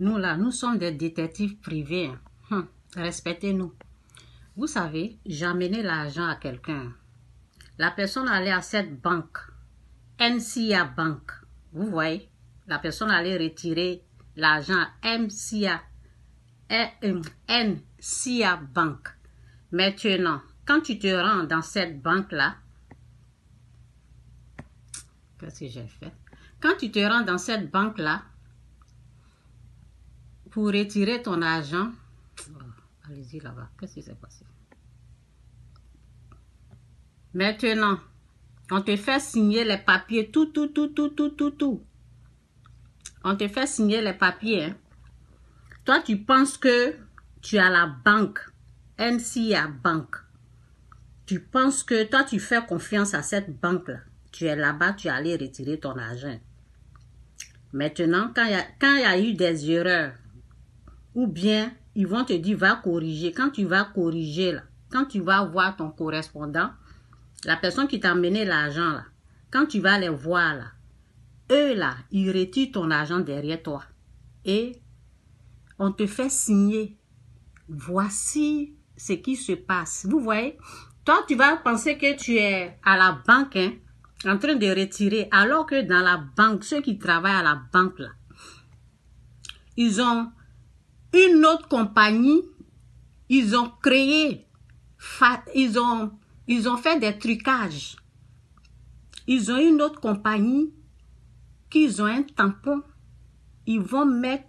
Nous là, nous sommes des détectives privés. Respectez-nous. Vous savez, j'ai amené l'argent à quelqu'un. La personne allait à cette banque, NCA Bank. Vous voyez, la personne allait retirer l'argent à NCA Bank. Maintenant, quand tu te rends dans cette banque-là, qu'est-ce que j'ai fait? Quand tu te rends dans cette banque-là, pour retirer ton argent, allez-y là-bas, qu'est-ce qui s'est passé? Maintenant, on te fait signer les papiers, tout. On te fait signer les papiers. Hein. Toi, tu penses que tu as la banque, NCA Bank. Tu penses que toi, tu fais confiance à cette banque-là. Tu es là-bas, tu es allé retirer ton argent. Maintenant, quand il y a eu des erreurs, ou bien ils vont te dire, va corriger. Quand tu vas corriger, là, quand tu vas voir ton correspondant, la personne qui t'a amené l'argent, là, quand tu vas les voir, là, eux, là, ils retirent ton argent derrière toi. Et on te fait signer. Voici ce qui se passe. Vous voyez? Toi, tu vas penser que tu es à la banque, hein, en train de retirer, alors que dans la banque, ceux qui travaillent à la banque, là, ils ont une autre compagnie, ils ont créé, ils ont fait des trucages. Ils ont une autre compagnie, qu'ils ont un tampon, ils vont mettre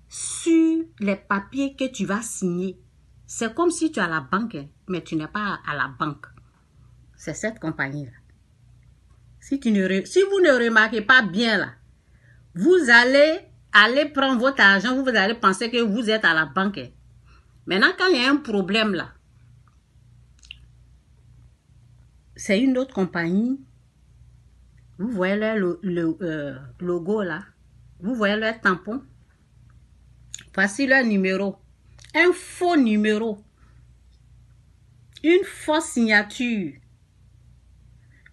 sur les papiers que tu vas signer. C'est comme si tu es à la banque, mais tu n'es pas à la banque. C'est cette compagnie-là. Si vous ne remarquez pas bien là, vous allez prendre votre argent, vous allez penser que vous êtes à la banque. Maintenant, quand il y a un problème là, c'est une autre compagnie. Vous voyez leur logo là. Vous voyez leur tampon. Voici leur numéro. Un faux numéro. Une fausse signature.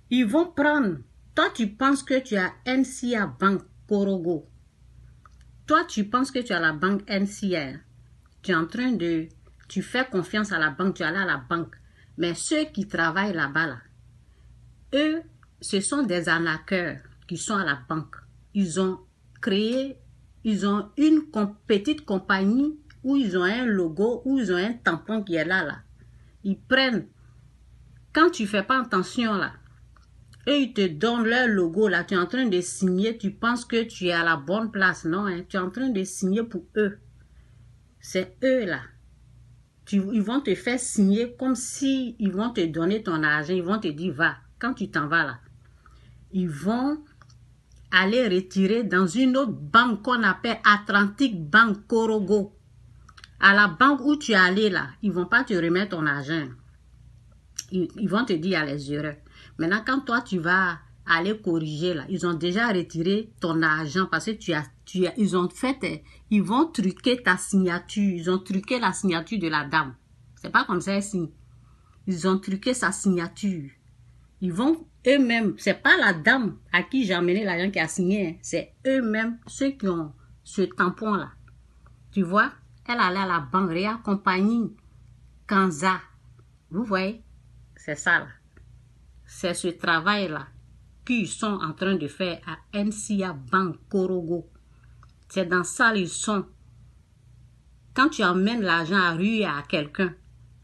Ils vont prendre. Toi, tu penses que tu as NCA Bank Korogo. Toi, tu penses que tu as la banque NCA. Tu es en train de... Tu fais confiance à la banque, tu es allé à la banque. Mais ceux qui travaillent là-bas, là, eux, ce sont des arnaqueurs qui sont à la banque. Ils ont créé, ils ont une petite compagnie où ils ont un logo, où ils ont un tampon qui est là. Ils prennent, quand tu ne fais pas attention là, eux ils te donnent leur logo là, tu es en train de signer, tu penses que tu es à la bonne place, non, hein? Tu es en train de signer pour eux. C'est eux là. Ils vont te faire signer comme si ils vont te donner ton argent, ils vont te dire va, quand tu t'en vas là. Ils vont aller retirer dans une autre banque qu'on appelle Atlantic Bank Korogo. À la banque où tu es allé là, ils ne vont pas te remettre ton argent. Ils vont te dire il y a les erreurs. Maintenant, quand toi tu vas aller corriger là, ils ont déjà retiré ton argent parce que ils vont truquer ta signature. Ils ont truqué la signature de la dame. C'est pas comme ça ici. Ils ont truqué sa signature. Ils vont eux-mêmes, c'est pas la dame à qui j'ai amené l'argent qui a signé, hein. C'est eux-mêmes, ceux qui ont ce tampon-là. Tu vois, elle allait à la banque, Réa Compagnie, Kanza. Vous voyez, c'est ça là. C'est ce travail-là qu'ils sont en train de faire à NCA Bank Korogo. C'est dans ça ils sont. Quand tu amènes l'argent à Ruya à quelqu'un,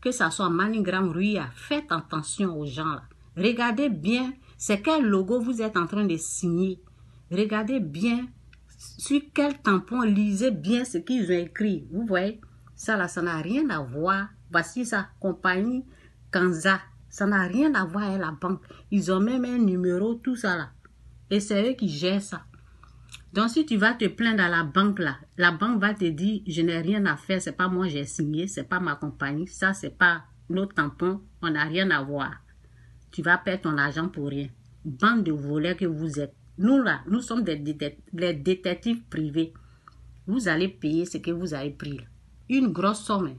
que ça soit MoneyGram, Ruya, faites attention aux gens là. Regardez bien, c'est quel logo vous êtes en train de signer. Regardez bien sur quel tampon, lisez bien ce qu'ils ont écrit. Vous voyez, ça là, ça n'a rien à voir. Voici sa compagnie Kanza. Ça n'a rien à voir avec la banque. Ils ont même un numéro, tout ça là. Et c'est eux qui gèrent ça. Donc si tu vas te plaindre à la banque là, la banque va te dire, je n'ai rien à faire, c'est pas moi j'ai signé, c'est pas ma compagnie, ça c'est pas nos tampons, on n'a rien à voir. Tu vas perdre ton argent pour rien. Bande de voleurs que vous êtes. Nous là, nous sommes les détectives privés. Vous allez payer ce que vous avez pris là. Une grosse somme.